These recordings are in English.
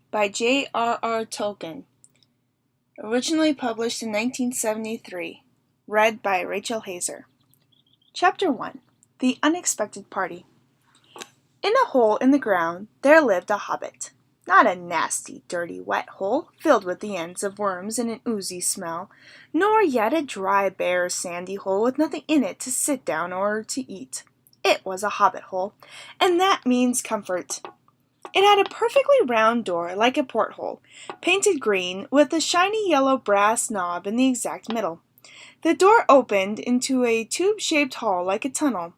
by J.R.R. Tolkien. Originally published in 1973. Read by Rachel Hazer. Chapter 1. The Unexpected Party. In a hole in the ground there lived a hobbit. Not a nasty, dirty, wet hole, filled with the ends of worms and an oozy smell, nor yet a dry, bare, sandy hole with nothing in it to sit down or to eat. It was a hobbit hole, and that means comfort. It had a perfectly round door, like a porthole, painted green, with a shiny yellow brass knob in the exact middle. The door opened into a tube-shaped hall like a tunnel,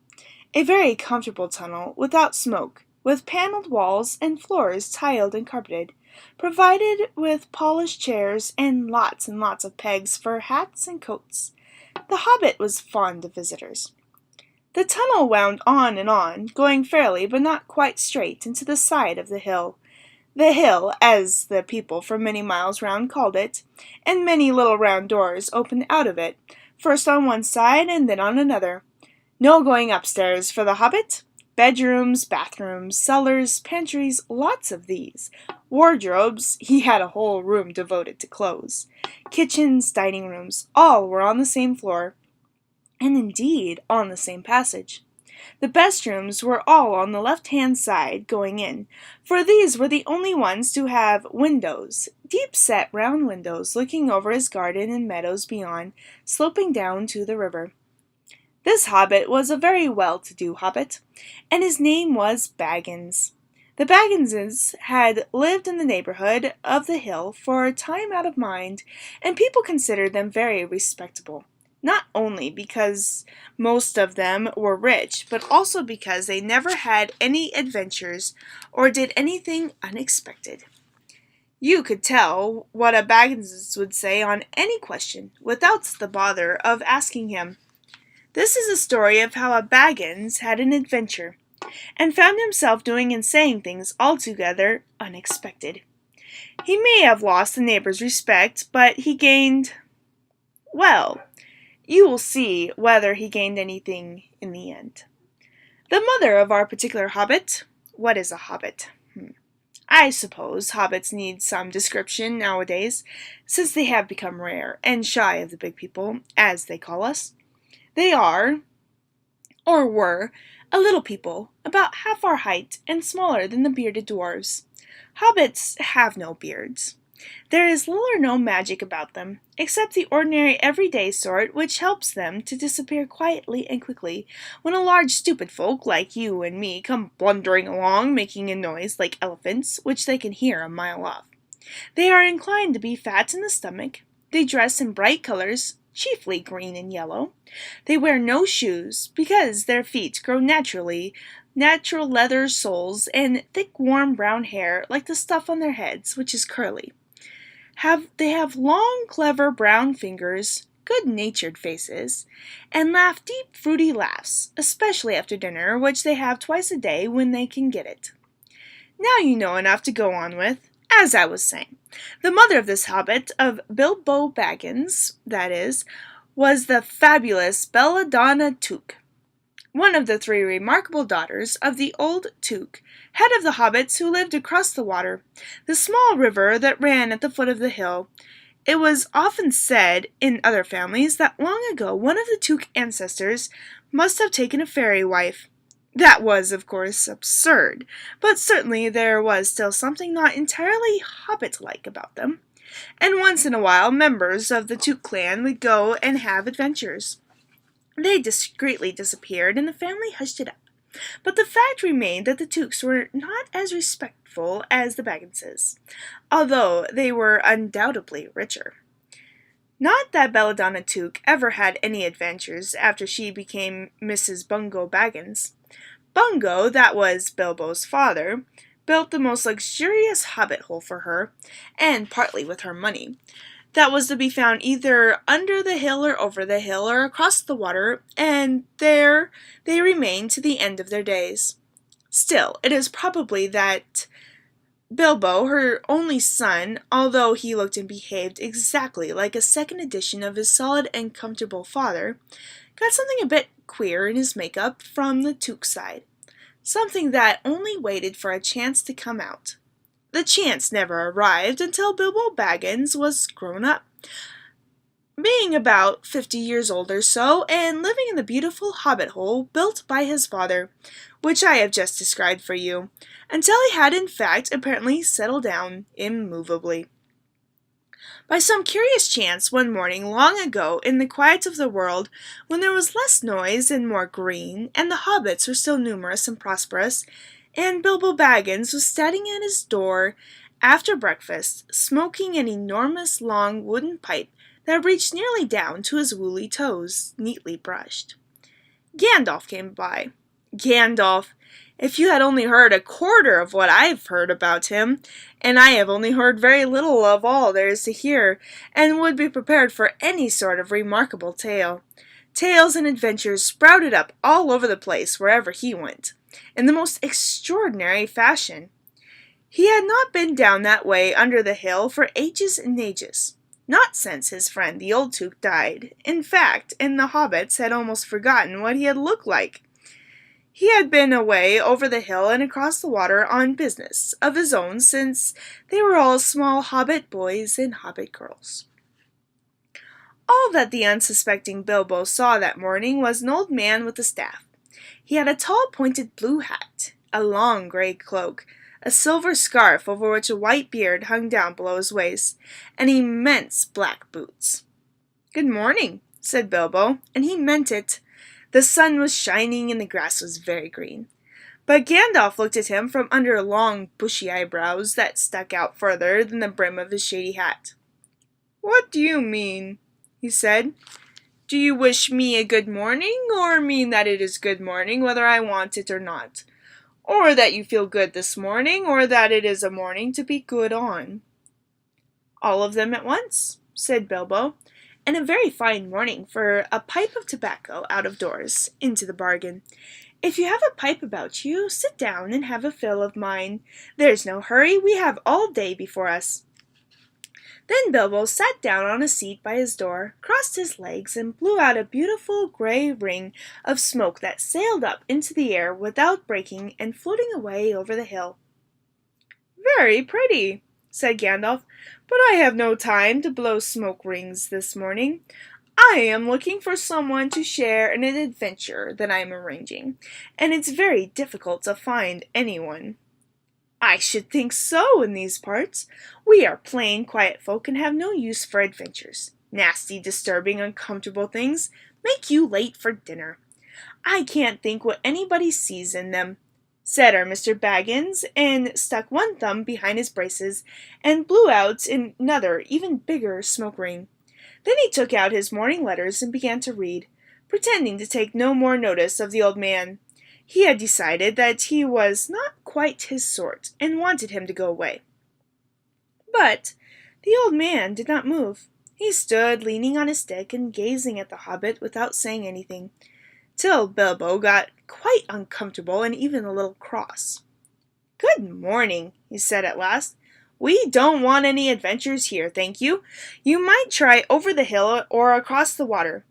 a very comfortable tunnel, without smoke, with paneled walls and floors tiled and carpeted, provided with polished chairs and lots of pegs for hats and coats. The hobbit was fond of visitors. The tunnel wound on, going fairly but not quite straight into the side of the hill. The hill, as the people for many miles round called it, and many little round doors opened out of it, first on one side and then on another. No going upstairs for the hobbit. Bedrooms, bathrooms, cellars, pantries, lots of these. Wardrobes, he had a whole room devoted to clothes. Kitchens, dining rooms, all were on the same floor, and indeed on the same passage. The best rooms were all on the left-hand side going in, for these were the only ones to have windows, deep-set round windows looking over his garden and meadows beyond, sloping down to the river. This hobbit was a very well-to-do hobbit, and his name was Baggins. The Bagginses had lived in the neighborhood of the hill for a time out of mind, and people considered them very respectable. Not only because most of them were rich, but also because they never had any adventures or did anything unexpected. You could tell what a Baggins would say on any question without the bother of asking him. This is a story of how a Baggins had an adventure, and found himself doing and saying things altogether unexpected. He may have lost the neighbors' respect, but he gained, well, you will see whether he gained anything in the end. The mother of our particular hobbit. What is a hobbit? I suppose hobbits need some description nowadays, since they have become rare and shy of the big people, as they call us. They are, or were, a little people, about half our height and smaller than the bearded dwarves. Hobbits have no beards. There is little or no magic about them, except the ordinary everyday sort which helps them to disappear quietly and quickly when a large stupid folk like you and me come blundering along making a noise like elephants which they can hear a mile off. They are inclined to be fat in the stomach. They dress in bright colors, chiefly green and yellow. They wear no shoes because their feet grow natural leather soles and thick warm brown hair like the stuff on their heads, which is curly. They have long, clever brown fingers, good-natured faces, and laugh deep, fruity laughs, especially after dinner, which they have twice a day when they can get it. Now you know enough to go on with. As I was saying, the mother of this hobbit, of Bilbo Baggins, that is, was the fabulous Belladonna Took, one of the three remarkable daughters of the old Took, head of the hobbits who lived across the water, the small river that ran at the foot of the hill. It was often said in other families that long ago one of the Took ancestors must have taken a fairy wife. That was, of course, absurd, but certainly there was still something not entirely hobbit-like about them, and once in a while members of the Took clan would go and have adventures. They discreetly disappeared, and the family hushed it up. But the fact remained that the Tooks were not as respectful as the Bagginses, although they were undoubtedly richer. Not that Belladonna Took ever had any adventures after she became Mrs. Bungo Baggins. Bungo, that was Bilbo's father, built the most luxurious hobbit hole for her, and partly with her money, that was to be found either under the hill or over the hill or across the water, and there they remained to the end of their days. Still, it is probably that Bilbo, her only son, although he looked and behaved exactly like a second edition of his solid and comfortable father, got something a bit queer in his makeup from the Took side, something that only waited for a chance to come out. the chance never arrived until Bilbo Baggins was grown up, being about 50 years old or so, and living in the beautiful hobbit hole built by his father, which I have just described for you, until he had in fact apparently settled down immovably. By some curious chance one morning long ago in the quiet of the world, when there was less noise and more green, and the hobbits were still numerous and prosperous, and Bilbo Baggins was standing at his door after breakfast, smoking an enormous long wooden pipe that reached nearly down to his woolly toes, neatly brushed. Gandalf came by. Gandalf! If you had only heard a quarter of what I've heard about him, and I have only heard very little of all there is to hear, and would be prepared for any sort of remarkable tale. Tales and adventures sprouted up all over the place wherever he went, in the most extraordinary fashion. He had not been down that way under the hill for ages and ages. Not since his friend the old Took died, in fact, and the hobbits had almost forgotten what he had looked like. He had been away over the hill and across the water on business of his own since they were all small hobbit boys and hobbit girls. All that the unsuspecting Bilbo saw that morning was an old man with a staff. He had a tall pointed blue hat, a long grey cloak, a silver scarf over which a white beard hung down below his waist, and immense black boots. "Good morning," said Bilbo, and he meant it. The sun was shining and the grass was very green. But Gandalf looked at him from under long bushy eyebrows that stuck out further than the brim of his shady hat. "What do you mean?" he said. "Do you wish me a good morning, or mean that it is good morning whether I want it or not? Or that you feel good this morning, or that it is a morning to be good on?" "All of them at once," said Bilbo, "and a very fine morning for a pipe of tobacco out of doors, into the bargain. If you have a pipe about you, sit down and have a fill of mine. There's no hurry, we have all day before us." Then Bilbo sat down on a seat by his door, crossed his legs, and blew out a beautiful grey ring of smoke that sailed up into the air without breaking and floating away over the hill. "Very pretty," said Gandalf, "but I have no time to blow smoke rings this morning. I am looking for someone to share in an adventure that I am arranging, and it's very difficult to find anyone." "I should think so in these parts. We are plain, quiet folk and have no use for adventures. Nasty, disturbing, uncomfortable things make you late for dinner. I can't think what anybody sees in them," said our Mr. Baggins, and stuck one thumb behind his braces and blew out another, even bigger smoke ring. Then he took out his morning letters and began to read, pretending to take no more notice of the old man. He had decided that he was not quite his sort, and wanted him to go away. But the old man did not move. He stood leaning on his stick and gazing at the hobbit without saying anything, till Bilbo got quite uncomfortable and even a little cross. "Good morning," he said at last. "We don't want any adventures here, thank you. You might try over the hill or across the water."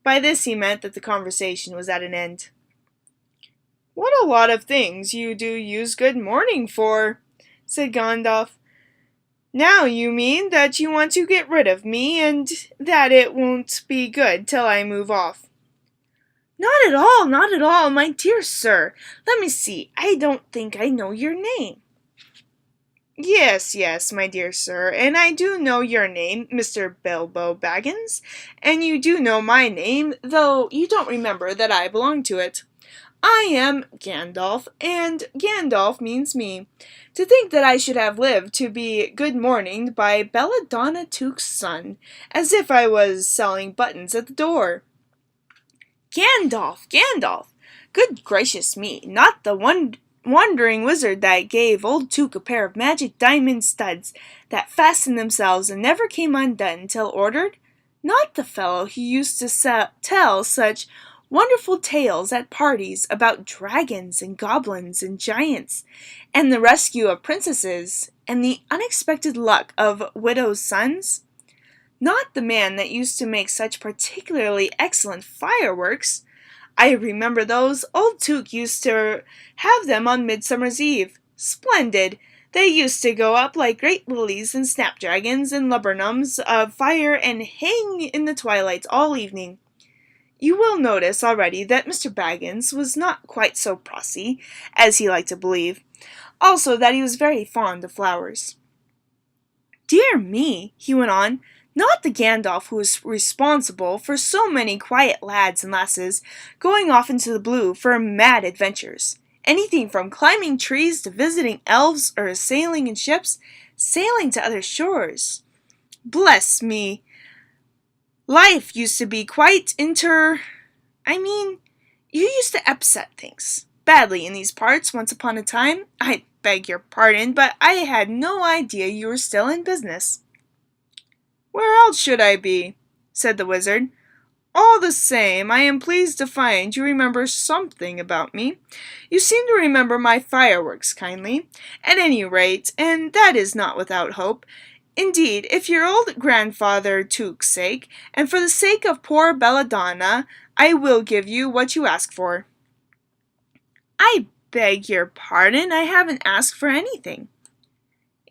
By this he meant that the conversation was at an end. "What a lot of things you do use good morning for," said Gandalf. "Now you mean that you want to get rid of me, and that it won't be good till I move off." Not at all, my dear sir. Let me see, I don't think I know your name." Yes, my dear sir, and I do know your name, Mr. Bilbo Baggins, and you do know my name, though you don't remember that I belong to it. I am Gandalf, and Gandalf means me. To think that I should have lived to be good-morninged by Belladonna Took's son, as if I was selling buttons at the door. Gandalf! Good gracious me, not the wandering wizard that gave old Took a pair of magic diamond studs that fastened themselves and never came undone until ordered? Not the fellow who used to tell such wonderful tales at parties about dragons and goblins and giants, and the rescue of princesses, and the unexpected luck of widows' sons? Not the man that used to make such particularly excellent fireworks? I remember those. Old Took used to have them on Midsummer's Eve. Splendid! They used to go up like great lilies and snapdragons and laburnums of fire and hang in the twilight all evening. You will notice already that Mr. Baggins was not quite so prossy as he liked to believe, also that he was very fond of flowers. Dear me, he went on, not the Gandalf who was responsible for so many quiet lads and lasses going off into the blue for mad adventures. Anything from climbing trees to visiting elves or sailing in ships, sailing to other shores. Bless me! Life used to be quite you used to upset things badly in these parts once upon a time. I beg your pardon, but I had no idea you were still in business. Where else should I be? Said the wizard. All the same, I am pleased to find you remember something about me. You seem to remember my fireworks kindly, at any rate, and that is not without hope. Indeed, if your old grandfather Took's sake, and for the sake of poor Belladonna, I will give you what you ask for. I beg your pardon, I haven't asked for anything.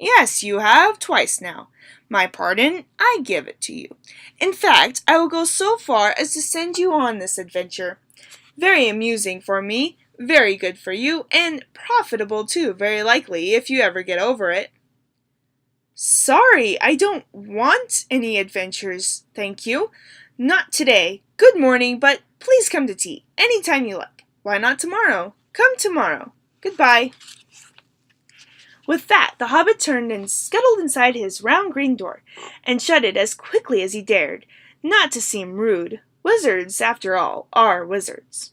Yes, you have, twice now. My pardon, I give it to you. In fact, I will go so far as to send you on this adventure. Very amusing for me, very good for you, and profitable too, very likely, if you ever get over it. Sorry, I don't want any adventures, thank you. Not today. Good morning, but please come to tea, any time you like. Why not tomorrow? Come tomorrow. Goodbye. With that, the hobbit turned and scuttled inside his round green door, and shut it as quickly as he dared, not to seem rude. Wizards, after all, are wizards.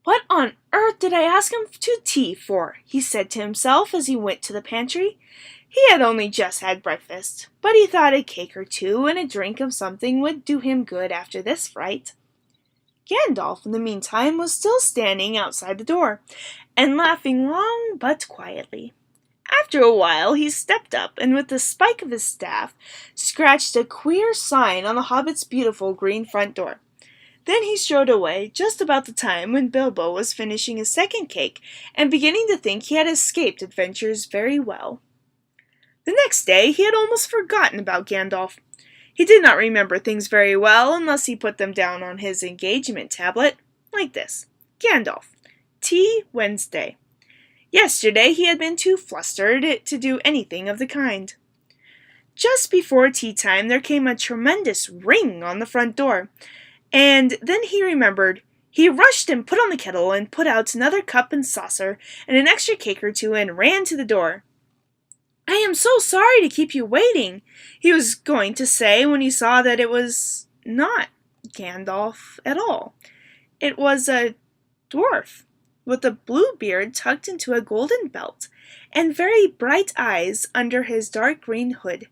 What on earth did I ask him to tea for? He said to himself as he went to the pantry. He had only just had breakfast, but he thought a cake or two and a drink of something would do him good after this fright. Gandalf, in the meantime, was still standing outside the door, and laughing long but quietly. After a while he stepped up, and with the spike of his staff, scratched a queer sign on the hobbit's beautiful green front door. Then he strode away, just about the time when Bilbo was finishing his second cake, and beginning to think he had escaped adventures very well. The next day he had almost forgotten about Gandalf. He did not remember things very well unless he put them down on his engagement tablet, like this. Gandalf. Tea Wednesday. Yesterday he had been too flustered to do anything of the kind. Just before tea time there came a tremendous ring on the front door, and then he remembered. He rushed and put on the kettle and put out another cup and saucer and an extra cake or two and ran to the door. I am so sorry to keep you waiting, he was going to say when he saw that it was not Gandalf at all. It was a dwarf, with a blue beard tucked into a golden belt, and very bright eyes under his dark green hood.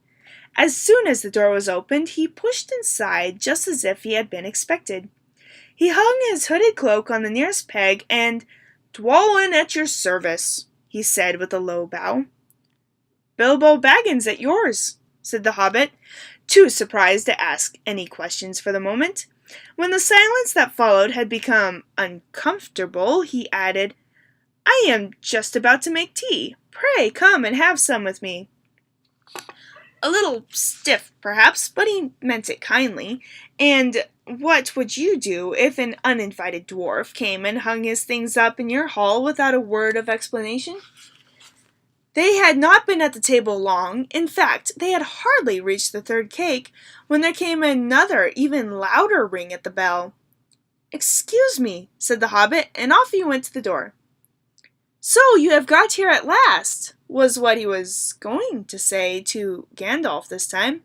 As soon as the door was opened, he pushed inside just as if he had been expected. He hung his hooded cloak on the nearest peg, and "Dwalin at your service," he said with a low bow. "Bilbo Baggins at yours," said the hobbit, too surprised to ask any questions for the moment. When the silence that followed had become uncomfortable, he added, "I am just about to make tea. Pray come and have some with me." A little stiff, perhaps, but he meant it kindly. And what would you do if an uninvited dwarf came and hung his things up in your hall without a word of explanation? They had not been at the table long. In fact, they had hardly reached the third cake when there came another, even louder ring at the bell. "Excuse me," said the hobbit, and off he went to the door. "So you have got here at last," was what he was going to say to Gandalf this time.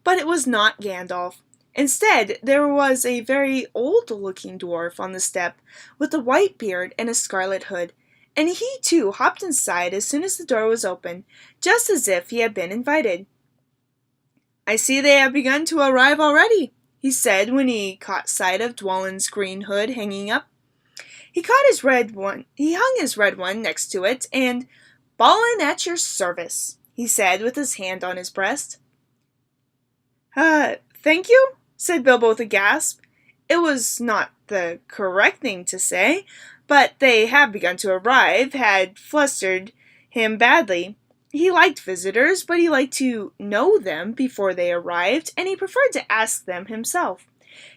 But it was not Gandalf. Instead, there was a very old-looking dwarf on the step, with a white beard and a scarlet hood, and he too hopped inside as soon as the door was open, just as if he had been invited. "I see they have begun to arrive already," he said when he caught sight of Dwalin's green hood hanging up. He hung his red one next to it, and "Balin at your service," he said with his hand on his breast. Thank you," said Bilbo with a gasp. It was not the correct thing to say, but "they have begun to arrive" had flustered him badly. He liked visitors, but he liked to know them before they arrived, and he preferred to ask them himself.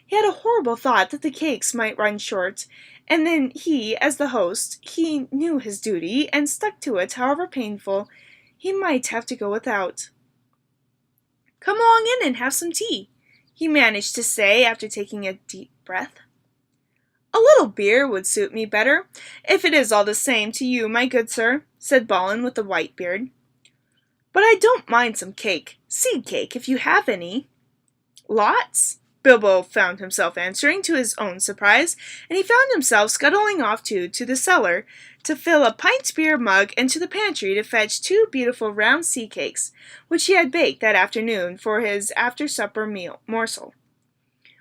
He had a horrible thought that the cakes might run short, and then he, as the host, he knew his duty and stuck to it, however painful he might have to go without. "Come along in and have some tea," he managed to say after taking a deep breath. "A little beer would suit me better, if it is all the same to you, my good sir," said Balin with the white beard. "But I don't mind some cake, seed cake, if you have any." "Lots?" Bilbo found himself answering, to his own surprise, and he found himself scuttling off to the cellar to fill a pint beer mug and to the pantry to fetch 2 beautiful round seed cakes, which he had baked that afternoon for his after-supper morsel.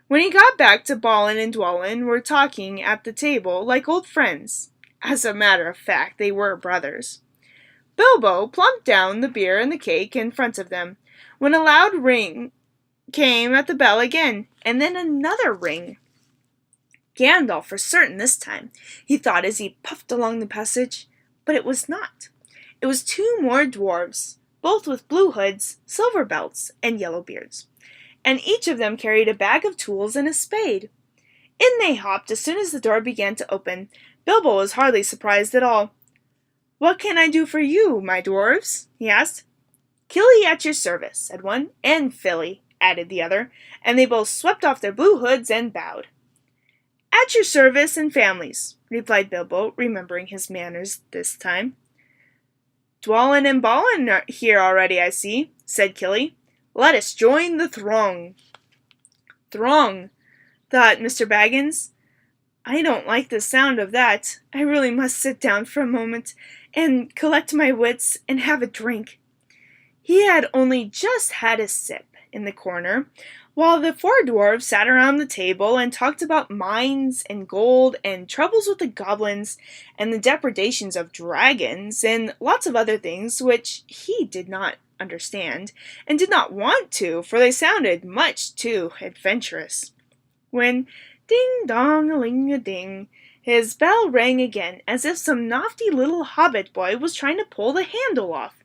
When he got back to Balin and Dwalin were talking at the table like old friends. As a matter of fact, they were brothers. Bilbo plumped down the beer and the cake in front of them, when a loud ring came at the bell again, and then another ring. Gandalf for certain this time, he thought as he puffed along the passage, but it was not. It was 2 more dwarves, both with blue hoods, silver belts, and yellow beards, and each of them carried a bag of tools and a spade. In they hopped as soon as the door began to open. Bilbo was hardly surprised at all. "What can I do for you, my dwarves?" he asked. "Killy at your service," said one, "and Filly," added the other, and they both swept off their blue hoods and bowed. "At your service and families," replied Bilbo, remembering his manners this time. "Dwalin and Balin are here already, I see," said Killy. "Let us join the throng." "Throng," thought Mr. Baggins. "I don't like the sound of that. I really must sit down for a moment and collect my wits and have a drink." He had only just had a sip in the corner, while the 4 dwarves sat around the table and talked about mines and gold and troubles with the goblins and the depredations of dragons and lots of other things which he did not understand and did not want to, for they sounded much too adventurous. When ding-dong-a-ling-a-ding, his bell rang again, as if some naughty little hobbit boy was trying to pull the handle off.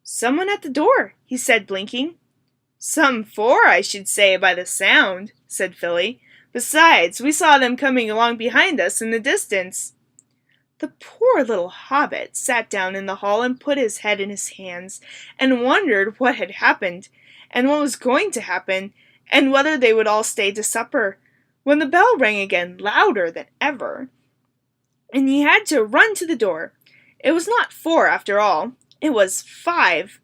"Someone at the door," he said, blinking. "Some 4, I should say, by the sound," said Filly. "Besides, we saw them coming along behind us in the distance." The poor little hobbit sat down in the hall and put his head in his hands, and wondered what had happened, and what was going to happen, and whether they would all stay to supper, when the bell rang again, louder than ever, and he had to run to the door. It was not 4 after all, it was 5.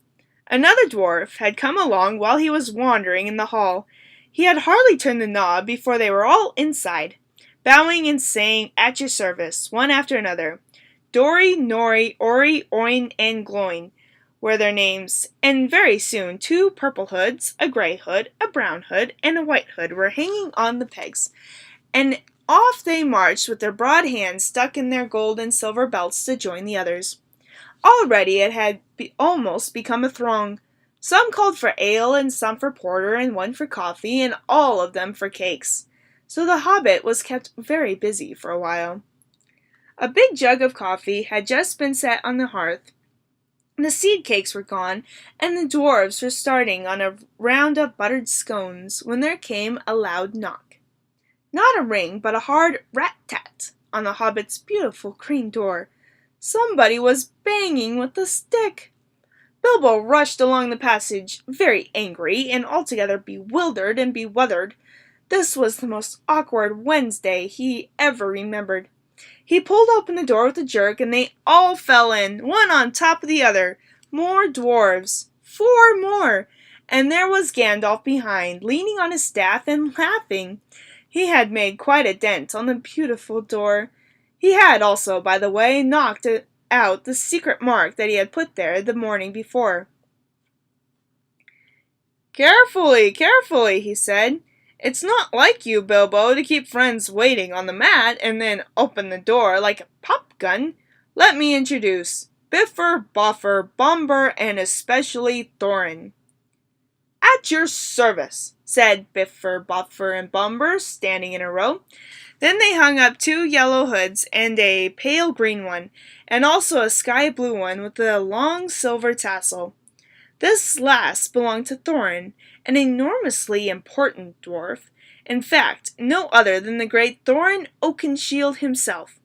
Another dwarf had come along while he was wandering in the hall. He had hardly turned the knob before they were all inside, bowing and saying, "At your service," one after another. Dori, Nori, Ori, Oin, and Gloin were their names, and very soon 2 purple hoods, a grey hood, a brown hood, and a white hood were hanging on the pegs, and off they marched with their broad hands stuck in their gold and silver belts to join the others. Already it had almost become a throng. Some called for ale, and some for porter, and one for coffee, and all of them for cakes. So the hobbit was kept very busy for a while. A big jug of coffee had just been set on the hearth. The seed cakes were gone, and the dwarves were starting on a round of buttered scones, when there came a loud knock. Not a ring, but a hard rat-tat on the hobbit's beautiful green door. Somebody was banging with a stick. Bilbo rushed along the passage, very angry and altogether bewildered and beweathered. This was the most awkward Wednesday he ever remembered. He pulled open the door with a jerk, and they all fell in, one on top of the other. More dwarves. 4 more. And there was Gandalf behind, leaning on his staff and laughing. He had made quite a dent on the beautiful door. He had also, by the way, knocked out the secret mark that he had put there the morning before. "Carefully, carefully," he said. "It's not like you, Bilbo, to keep friends waiting on the mat and then open the door like a pop gun. Let me introduce Bifur, Boffer, Bomber, and especially Thorin." "At your service," said Bifur, Boffer, and Bomber, standing in a row. Then they hung up 2 yellow hoods and a pale green one, and also a sky blue one with a long silver tassel. This last belonged to Thorin, an enormously important dwarf. In fact, no other than the great Thorin Oakenshield himself,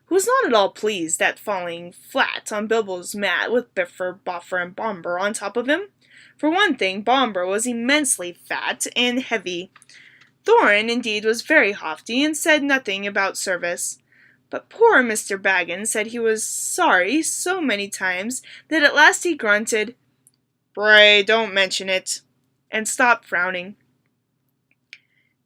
who was not at all pleased at falling flat on Bilbo's mat with Bifur, Boffer, and Bombur on top of him. For one thing, Bombur was immensely fat and heavy. Thorin, indeed, was very haughty and said nothing about service. But poor Mr. Baggins said he was sorry so many times that at last he grunted, "Pray, don't mention it," and stopped frowning.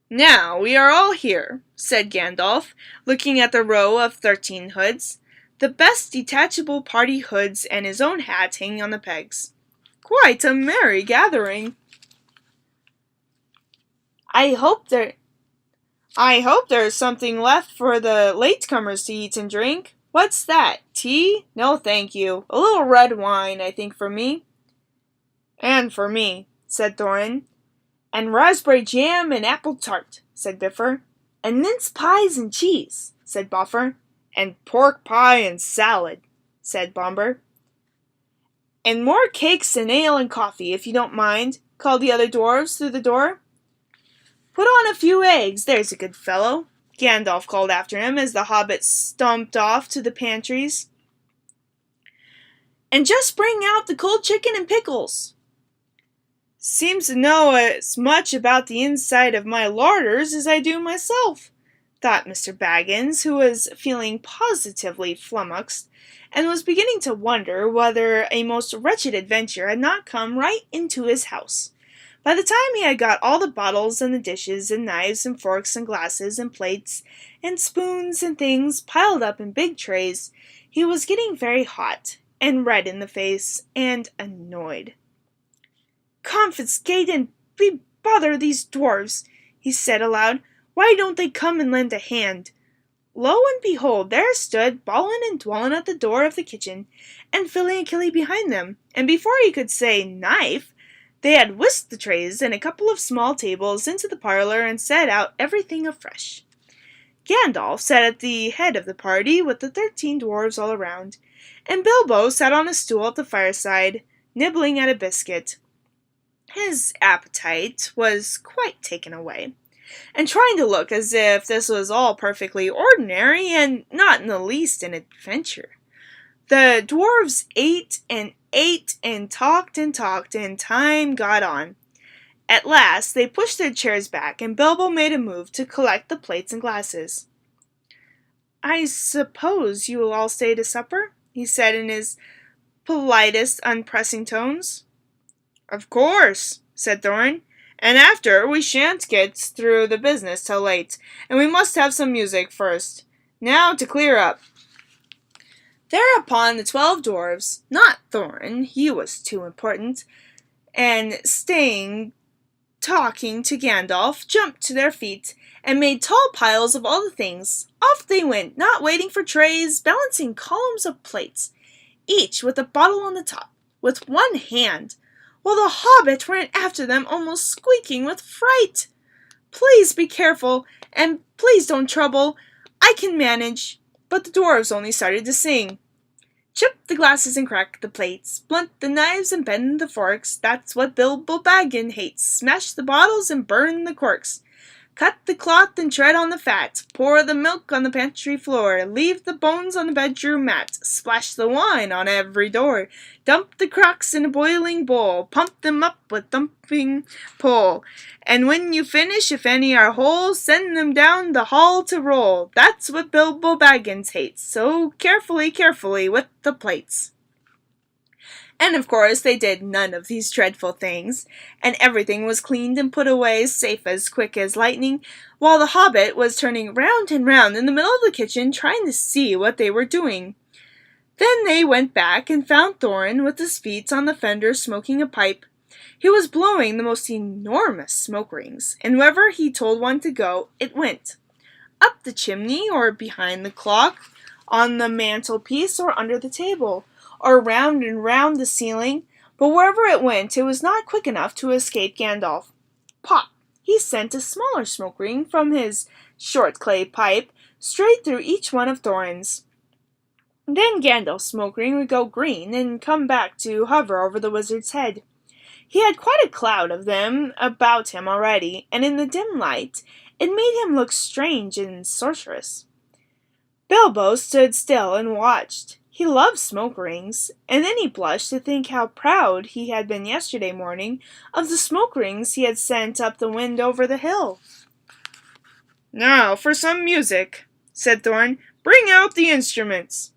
"Now we are all here," said Gandalf, looking at the row of 13 hoods, the best detachable party hoods and his own hat hanging on the pegs. "Quite a merry gathering. I hope there's something left for the latecomers to eat and drink. What's that? Tea? No, thank you. A little red wine, I think, for me." "And for me," said Thorin. "And raspberry jam and apple tart," said Bifur. "And mince pies and cheese," said Boffer. "And pork pie and salad," said Bombur. "And more cakes and ale and coffee, if you don't mind," called the other dwarves through the door. "Put on a few eggs, there's a good fellow," Gandalf called after him as the hobbits stumped off to the pantries. "And just bring out the cold chicken and pickles." "Seems to know as much about the inside of my larders as I do myself," thought Mr. Baggins, who was feeling positively flummoxed, and was beginning to wonder whether a most wretched adventure had not come right into his house. By the time he had got all the bottles and the dishes and knives and forks and glasses and plates and spoons and things piled up in big trays, he was getting very hot and red in the face and annoyed. "Confiscate and bother these dwarves," he said aloud. "Why don't they come and lend a hand?" Lo and behold, there stood Balin and Dwalin at the door of the kitchen, and Fili and Kili behind them, and before he could say knife, they had whisked the trays and a couple of small tables into the parlor and set out everything afresh. Gandalf sat at the head of the party with the 13 dwarves all around, and Bilbo sat on a stool at the fireside, nibbling at a biscuit. His appetite was quite taken away, and trying to look as if this was all perfectly ordinary and not in the least an adventure. The dwarves ate and talked, and time got on. At last they pushed their chairs back, and Bilbo made a move to collect the plates and glasses. "I suppose you will all stay to supper?" he said in his politest, unpressing tones. "Of course," said Thorin. "And after, we shan't get through the business till late, and we must have some music first. Now to clear up." Thereupon the 12 dwarves, not Thorin, he was too important, and staying talking to Gandalf, jumped to their feet, and made tall piles of all the things. Off they went, not waiting for trays, balancing columns of plates, each with a bottle on the top, with one hand, while the hobbit ran after them, almost squeaking with fright. "Please be careful, and please don't trouble. I can manage." But the dwarves only started to sing. "Chip the glasses and crack the plates, blunt the knives and bend the forks. That's what Bilbo Baggin hates. Smash the bottles and burn the corks. Cut the cloth and tread on the fat. Pour the milk on the pantry floor. Leave the bones on the bedroom mat. Splash the wine on every door. Dump the crocks in a boiling bowl. Pump them up with thumping pole. And when you finish, if any are whole, send them down the hall to roll. That's what Bilbo Baggins hates. So carefully with the plates." And of course they did none of these dreadful things, and everything was cleaned and put away safe as quick as lightning, while the hobbit was turning round and round in the middle of the kitchen trying to see what they were doing. Then they went back and found Thorin with his feet on the fender smoking a pipe. He was blowing the most enormous smoke rings, and wherever he told one to go, it went. Up the chimney, or behind the clock, on the mantelpiece, or under the table, or round and round the ceiling, but wherever it went, it was not quick enough to escape Gandalf. Pop! He sent a smaller smoke ring from his short clay pipe straight through each one of Thorin's. Then Gandalf's smoke ring would go green and come back to hover over the wizard's head. He had quite a cloud of them about him already, and in the dim light it made him look strange and sorcerous. Bilbo stood still and watched. He loved smoke rings, and then he blushed to think how proud he had been yesterday morning of the smoke rings he had sent up the wind over the hill. "Now for some music," said Thorin. "Bring out the instruments."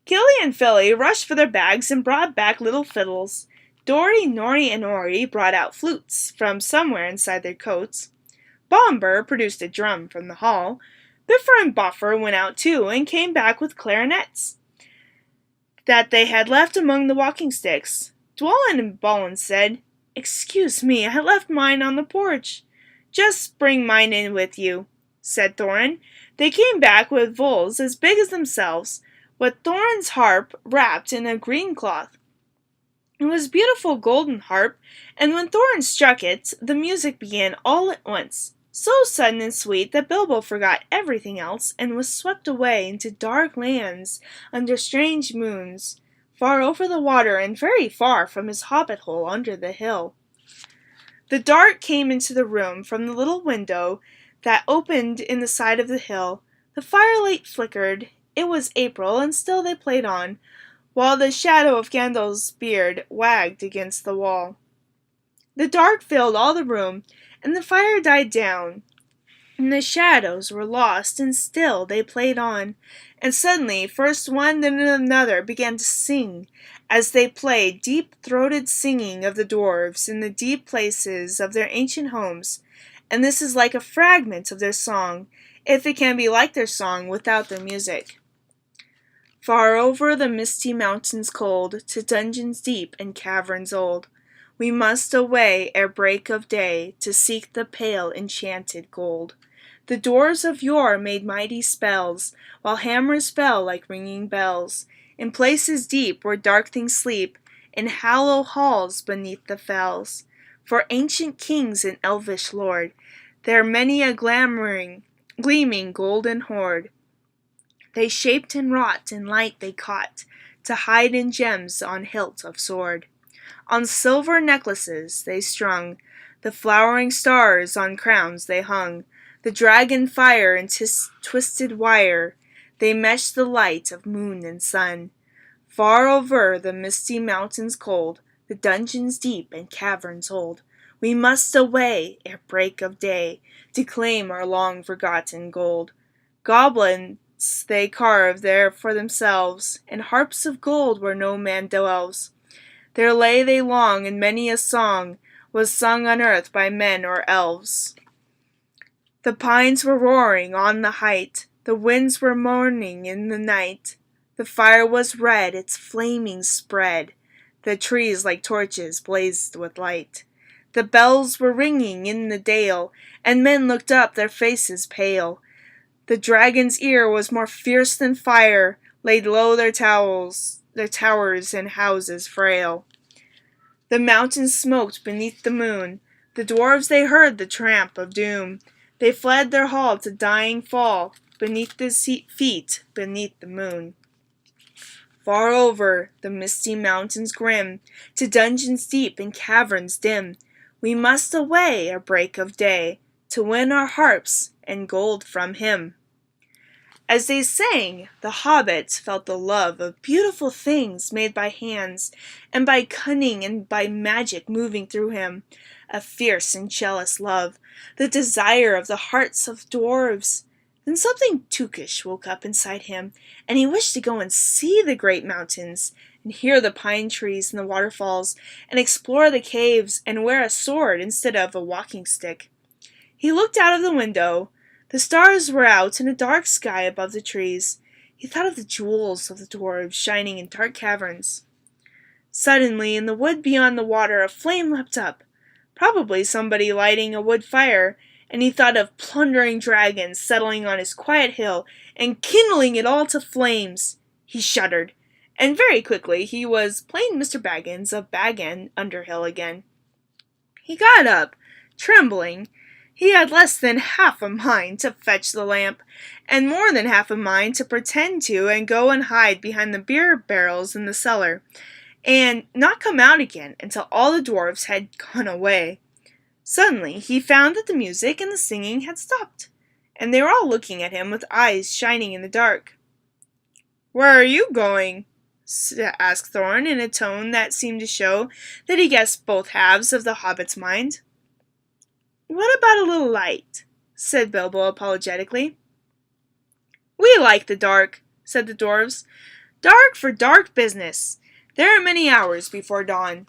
Gilly and Philly rushed for their bags and brought back little fiddles. Dory, Nori, and Ori brought out flutes from somewhere inside their coats. Bomber produced a drum from the hall. Biffer and Boffer went out too and came back with clarinets that they had left among the walking sticks. Dwalin and Balin said, "Excuse me, I left mine on the porch." "Just bring mine in with you," said Thorin. They came back with voles as big as themselves, with Thorin's harp wrapped in a green cloth. It was a beautiful golden harp, and when Thorin struck it, the music began all at once, so sudden and sweet that Bilbo forgot everything else and was swept away into dark lands under strange moons, far over the water and very far from his hobbit hole under the hill. The dark came into the room from the little window that opened in the side of the hill. The firelight flickered. It was April, and still they played on, while the shadow of Gandalf's beard wagged against the wall. The dark filled all the room, and the fire died down, and the shadows were lost, and still they played on. And suddenly, first one then another began to sing. As they played, deep-throated singing of the dwarves in the deep places of their ancient homes, and this is like a fragment of their song, if it can be like their song without their music. Far over the misty mountains cold, to dungeons deep and caverns old, we must away ere break of day, to seek the pale enchanted gold. The dwarves of yore made mighty spells, while hammers fell like ringing bells, in places deep where dark things sleep, in hollow halls beneath the fells. For ancient kings and elvish lord, there many a gleaming golden hoard, they shaped and wrought, and light they caught, to hide in gems on hilt of sword. On silver necklaces they strung, the flowering stars on crowns they hung, the dragon fire and twisted wire, they meshed the light of moon and sun. Far over the misty mountains cold, the dungeons deep and caverns old, we must away ere break of day, to claim our long forgotten gold. Goblins they carved there for themselves, and harps of gold where no man dwells. There lay they long, and many a song was sung on earth by men or elves. The pines were roaring on the height, the winds were mourning in the night. The fire was red, its flaming spread, the trees like torches blazed with light. The bells were ringing in the dale, and men looked up, their faces pale. The dragon's ear was more fierce than fire, laid low their towers and houses frail. The mountains smoked beneath the moon, the dwarves they heard the tramp of doom. They fled their hall to dying fall, beneath the feet, beneath the moon. Far over the misty mountains grim, to dungeons deep and caverns dim, we must away ere break of day, to win our harps and gold from him. As they sang, the hobbits felt the love of beautiful things made by hands, and by cunning and by magic moving through him, a fierce and jealous love, the desire of the hearts of dwarves. Then something tookish woke up inside him, and he wished to go and see the great mountains, and hear the pine trees and the waterfalls, and explore the caves, and wear a sword instead of a walking stick. He looked out of the window. The stars were out in a dark sky above the trees. He thought of the jewels of the dwarves shining in dark caverns. Suddenly, in the wood beyond the water, a flame leapt up, probably somebody lighting a wood fire, and he thought of plundering dragons settling on his quiet hill and kindling it all to flames. He shuddered, and very quickly he was plain Mr. Baggins of Bag End Underhill again. He got up, trembling. He had less than half a mind to fetch the lamp, and more than half a mind to pretend to and go and hide behind the beer barrels in the cellar, and not come out again until all the dwarfs had gone away. Suddenly he found that the music and the singing had stopped, and they were all looking at him with eyes shining in the dark. "Where are you going?" asked Thorin in a tone that seemed to show that he guessed both halves of the hobbit's mind. "What about a little light?" said Bilbo apologetically. "We like the dark," said the dwarfs. "Dark for dark business. There are many hours before dawn."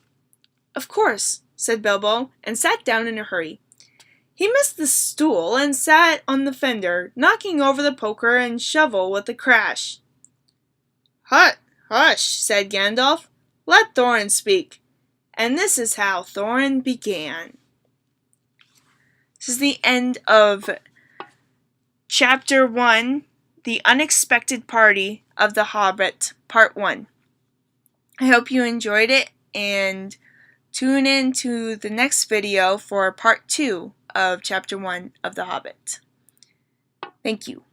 "Of course," said Bilbo, and sat down in a hurry. He missed the stool and sat on the fender, knocking over the poker and shovel with a crash. "Hush," said Gandalf. "Let Thorin speak." And this is how Thorin began. This is the end of Chapter 1, The Unexpected Party of the Hobbit, Part 1. I hope you enjoyed it, and tune in to the next video for Part 2 of Chapter 1 of The Hobbit. Thank you.